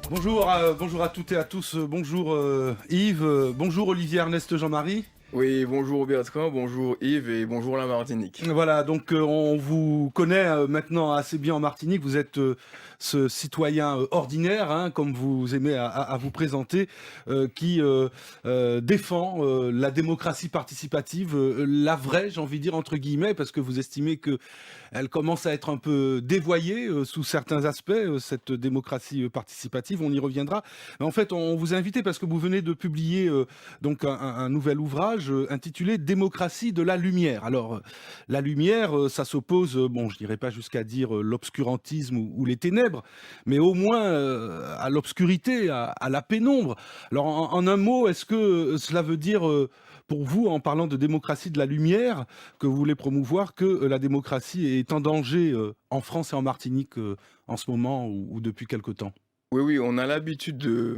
Bonjour, bonjour à toutes et à tous. Bonjour Yves, bonjour Olivier Ernest Jean-Marie. Oui, bonjour Bertrand, bonjour Yves et bonjour la Martinique. Voilà, donc on vous connaît maintenant assez bien en Martinique. Vous êtes ce citoyen ordinaire, hein, comme vous aimez à vous présenter, qui défend la démocratie participative, la vraie, j'ai envie de dire entre guillemets, parce que vous estimez que elle commence à être un peu dévoyée sous certains aspects, cette démocratie participative. On y reviendra. Mais en fait, on vous a invité parce que vous venez de publier donc un nouvel ouvrage intitulé Démocratie de la lumière. Alors, la lumière, ça s'oppose, bon, je dirais pas jusqu'à dire l'obscurantisme ou les ténèbres, mais au moins à l'obscurité, à la pénombre. Alors, en un mot, est-ce que cela veut dire, pour vous, en parlant de démocratie de la lumière, que vous voulez promouvoir, que la démocratie est en danger en France et en Martinique en ce moment ou depuis quelque temps? Oui, oui, on a l'habitude de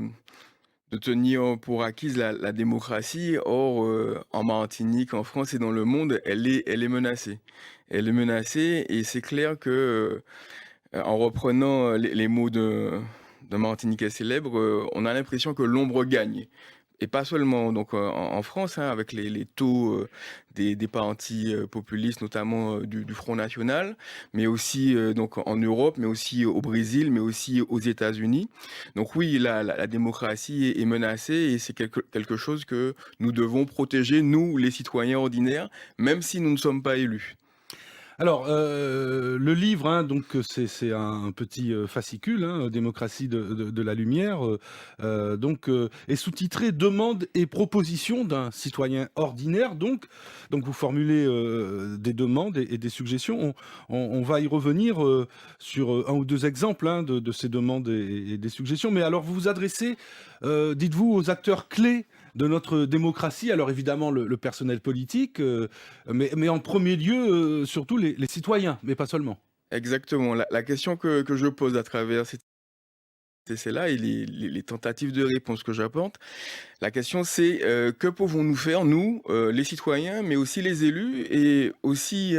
tenir pour acquise la démocratie. Or, en Martinique, en France et dans le monde, elle est menacée. Elle est menacée et c'est clair que, en reprenant les mots d'un Martiniquais célèbre, on a l'impression que l'ombre gagne. Et pas seulement donc en France, hein, avec les taux des partis populistes, notamment du Front National, mais aussi donc en Europe, mais aussi au Brésil, mais aussi aux États-Unis. Donc oui, la démocratie est menacée et c'est quelque chose que nous devons protéger, nous, les citoyens ordinaires, même si nous ne sommes pas élus. Alors, le livre, hein, donc c'est un petit fascicule, hein, Démocratie de la lumière, donc est sous-titré Demandes et propositions d'un citoyen ordinaire. Donc vous formulez des demandes et des suggestions. On va y revenir sur un ou deux exemples hein, de ces demandes et des suggestions. Mais alors vous vous adressez, dites-vous, aux acteurs clés de notre démocratie. Alors évidemment le personnel politique, mais en premier lieu, surtout les citoyens, mais pas seulement. Exactement. La question que je pose à travers ces essais-là et les tentatives de réponse que j'apporte. La question c'est, que pouvons-nous faire nous, les citoyens, mais aussi les élus et aussi,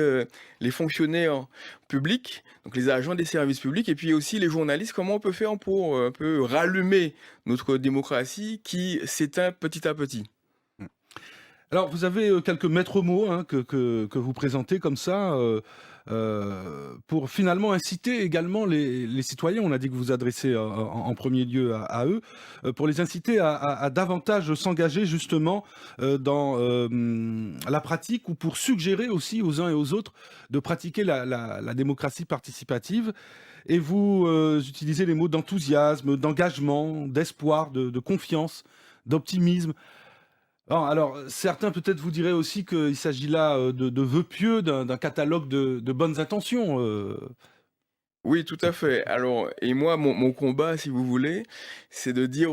les fonctionnaires publics, donc les agents des services publics et puis aussi les journalistes? Comment on peut faire pour, un peu rallumer notre démocratie qui s'éteint petit à petit? Mmh. Alors vous avez, quelques maîtres mots, hein, que vous présentez comme ça, pour finalement inciter également les citoyens. On a dit que vous vous adressez en 1er lieu à eux, pour les inciter à davantage s'engager justement, dans, la pratique ou pour suggérer aussi aux uns et aux autres de pratiquer la démocratie participative et vous, utilisez les mots d'enthousiasme, d'engagement, d'espoir, de confiance, d'optimisme. Alors, certains peut-être vous diraient aussi qu'il s'agit là, de vœux pieux, d'un catalogue de bonnes intentions, Oui, tout à fait. Alors et moi, mon combat, si vous voulez, c'est de dire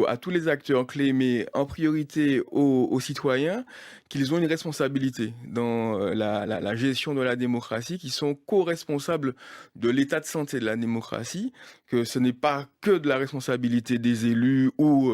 à tous les acteurs clés, mais en priorité aux citoyens, qu'ils ont une responsabilité dans, la gestion de la démocratie, qu'ils sont co-responsables de l'état de santé de la démocratie, que ce n'est pas que de la responsabilité des élus ou,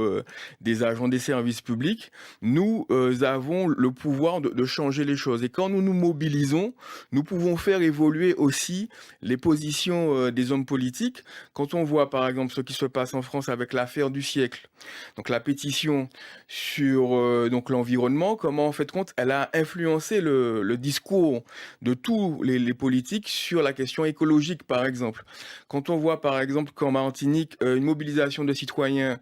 des agents des services publics. Nous, avons le pouvoir de changer les choses et quand nous nous mobilisons, nous pouvons faire évoluer aussi les positions des hommes politiques. Quand on voit par exemple ce qui se passe en France avec l'affaire du siècle, donc la pétition sur donc l'environnement, comment en fait compte elle a influencé le discours de tous les politiques sur la question écologique par exemple. Quand on voit par exemple qu'en Martinique, une mobilisation de citoyens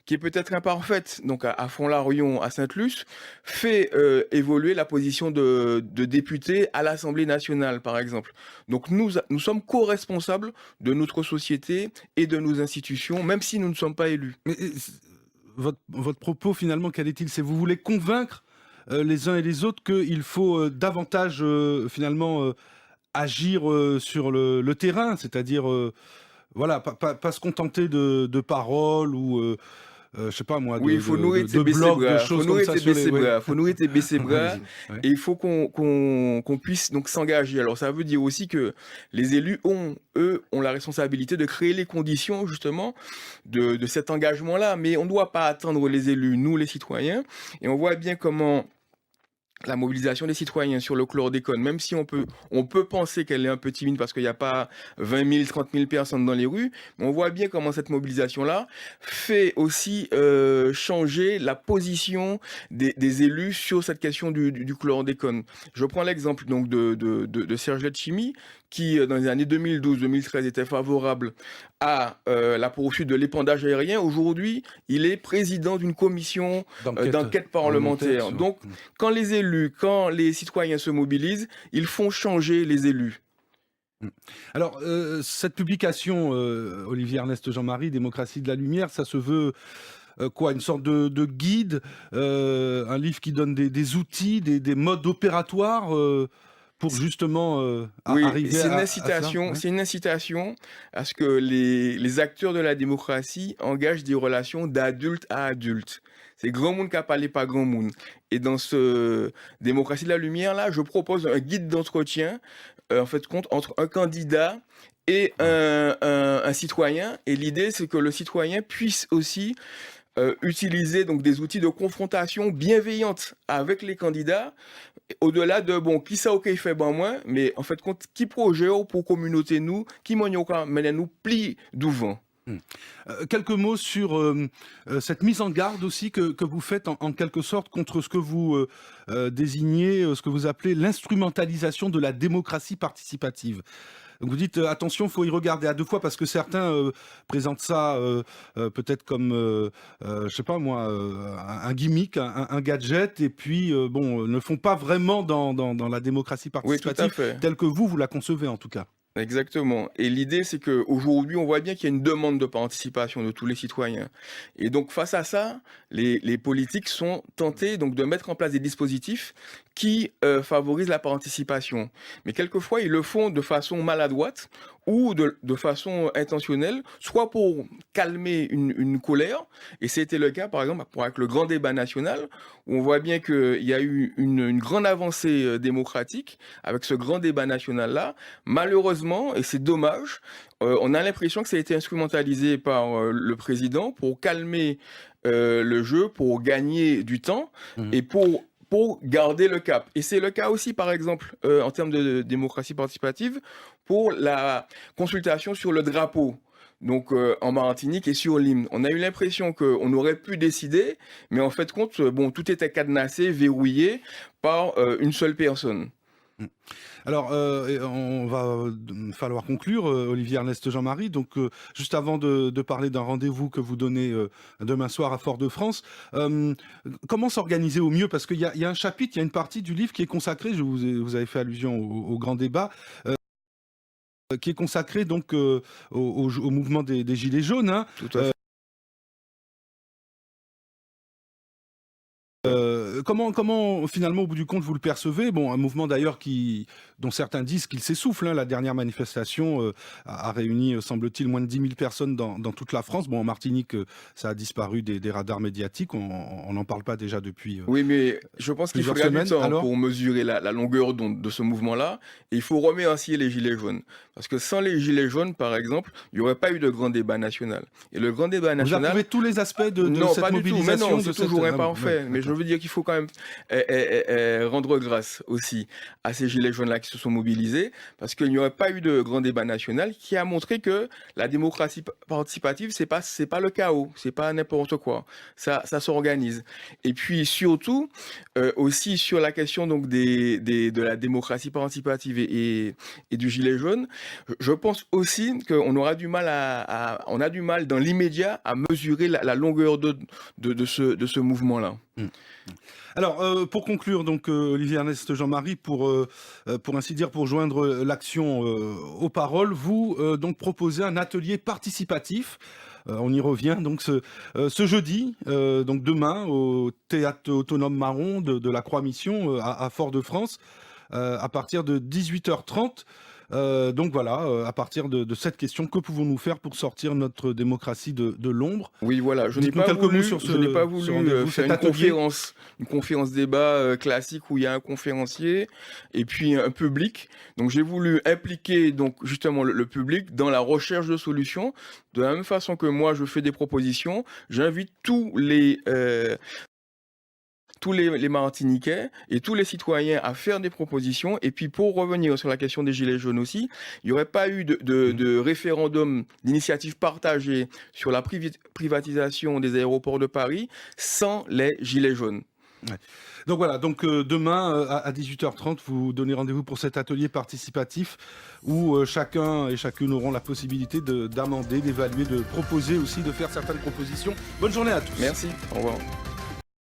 qui est peut-être imparfaite, donc à Fond-la-Rion, à Sainte-Luce, fait évoluer la position de députés à l'Assemblée nationale, par exemple. Donc nous sommes co-responsables de notre société et de nos institutions, même si nous ne sommes pas élus. mais votre propos finalement, quel est-il? C'est vous voulez convaincre, les uns et les autres qu'il faut, davantage, finalement, agir, sur le terrain? C'est-à-dire, voilà, pas se contenter de paroles ou, je sais pas moi, Oui, il faut nourrir tes de baisser blogs, de bras, faut choses comme nourrir ça tes sur les baisser oui. bras, faut nourrir tes baisser bras Allez-y, ouais. et il faut qu'on puisse donc s'engager. Alors ça veut dire aussi que les élus eux, ont la responsabilité de créer les conditions justement de cet engagement-là. Mais on ne doit pas attendre les élus, nous les citoyens et on voit bien comment la mobilisation des citoyens sur le chlordécone, même si on peut penser qu'elle est un peu timide parce qu'il n'y a pas 20 000, 30 000 personnes dans les rues, mais on voit bien comment cette mobilisation-là fait aussi changer la position des élus sur cette question du chlordécone. Je prends l'exemple donc de Serge Letchimy, qui dans les années 2012-2013 était favorable à la poursuite de l'épandage aérien. Aujourd'hui, il est président d'une commission d'enquête parlementaire. Donc, quand les élus, quand les citoyens se mobilisent, ils font changer les élus. Alors, cette publication, Olivier Ernest Jean-Marie, Démocratie de la Lumière, ça se veut quoi, une sorte de guide, un livre qui donne des outils, des modes opératoires pour justement Oui, arriver c'est une à incitation, cela. c'est une incitation à ce que les acteurs de la démocratie engagent des relations d'adulte à adulte. C'est grand monde qui a parlé pas grand monde. Et dans ce Démocratie de la Lumière, là, je propose un guide d'entretien, en fait, compte entre un candidat et un citoyen. Et l'idée, c'est que le citoyen puisse aussi utiliser donc des outils de confrontation bienveillante avec les candidats, au-delà de bon qui ça ok fait ben moins, mais en fait compte qui projet pour communauté nous qui m'en quand mais nous pli d'ouvant. Quelques mots sur cette mise en garde aussi que vous faites en quelque sorte contre ce que vous désignez, ce que vous appelez l'instrumentalisation de la démocratie participative. Donc vous dites attention, faut y regarder à deux fois parce que certains présentent ça peut-être comme, je sais pas moi, un gimmick, un gadget, et puis bon, ne font pas vraiment dans la démocratie Oui, tout à participative fait. telle que vous la concevez en tout cas. Exactement. Et l'idée, c'est qu'aujourd'hui, on voit bien qu'il y a une demande de participation de tous les citoyens. Et donc, face à ça, les politiques sont tentés donc, de mettre en place des dispositifs qui favorisent la participation. Mais quelquefois, ils le font de façon maladroite ou de façon intentionnelle, soit pour calmer une colère, et c'était le cas, par exemple, avec le grand débat national, où on voit bien qu'il y a eu une grande avancée démocratique avec ce grand débat national-là. Malheureusement, et c'est dommage, on a l'impression que ça a été instrumentalisé par le président pour calmer le jeu, pour gagner du temps et pour garder le cap. Et c'est le cas aussi, par exemple, en termes de démocratie participative, pour la consultation sur le drapeau. Donc en Martinique et sur l'hymne. On a eu l'impression qu'on aurait pu décider, mais en fait, compte, bon, tout était cadenassé, verrouillé par une seule personne. Alors, on va falloir conclure, Olivier Ernest Jean-Marie. Donc, juste avant de parler d'un rendez-vous que vous donnez demain soir à Fort-de-France, comment s'organiser au mieux? Parce qu'il y a un chapitre, il y a une partie du livre qui est consacrée, vous avez fait allusion au grand débat, qui est consacré donc au mouvement des Gilets jaunes, hein. Tout à fait. Comment finalement au bout du compte vous le percevez? Bon, un mouvement d'ailleurs dont certains disent qu'il s'essouffle, hein. La dernière manifestation a réuni, semble-t-il, moins de 10 000 personnes dans toute la France. Bon, en Martinique, ça a disparu des radars médiatiques. On n'en parle pas déjà depuis Oui, mais je pense qu'il plusieurs faudra du semaines. temps Alors, pour mesurer la longueur d'onde de ce mouvement-là. Et il faut remercier les Gilets jaunes. Parce que sans les Gilets jaunes, par exemple, il n'y aurait pas eu de grand débat national. Et le grand débat vous national, approuvez tous les aspects de non, cette pas du tout. Mais mobilisation, non, c'est toujours Ah, imparfait. ouais, Mais je d'accord. veux dire qu'il faut quand même rendre grâce aussi à ces gilets jaunes-là qui se sont mobilisés, parce qu'il n'y aurait pas eu de grand débat national qui a montré que la démocratie participative, c'est pas le chaos, c'est pas n'importe quoi. Ça s'organise. Et puis surtout, aussi sur la question donc de la démocratie participative et du gilet jaune, je pense aussi qu'on aura du mal on a du mal dans l'immédiat à mesurer la longueur de ce mouvement-là. Alors, pour conclure, donc, Olivier Ernest Jean-Marie, pour ainsi dire, pour joindre l'action aux paroles, vous donc proposez un atelier participatif. On y revient donc ce jeudi, donc demain, au Théâtre Autonome Marron de la Croix-Mission à Fort-de-France, à partir de 18h30. Donc voilà, à partir de cette question, que pouvons-nous faire pour sortir notre démocratie de l'ombre? Oui, voilà, Dites-nous quelques mots sur je n'ai pas ce voulu rendez-vous, faire cet atelier. une conférence débat classique où il y a un conférencier et puis un public. Donc j'ai voulu impliquer donc justement le public dans la recherche de solutions. De la même façon que moi je fais des propositions, j'invite tous les Martiniquais et tous les citoyens à faire des propositions. Et puis pour revenir sur la question des gilets jaunes aussi, il n'y aurait pas eu de référendum d'initiative partagée sur la privatisation des aéroports de Paris sans les gilets jaunes. Ouais. Donc voilà, donc demain à 18h30, vous donnez rendez-vous pour cet atelier participatif où chacun et chacune auront la possibilité d'amender, d'évaluer, de proposer aussi, de faire certaines propositions. Bonne journée à tous. Merci, au revoir.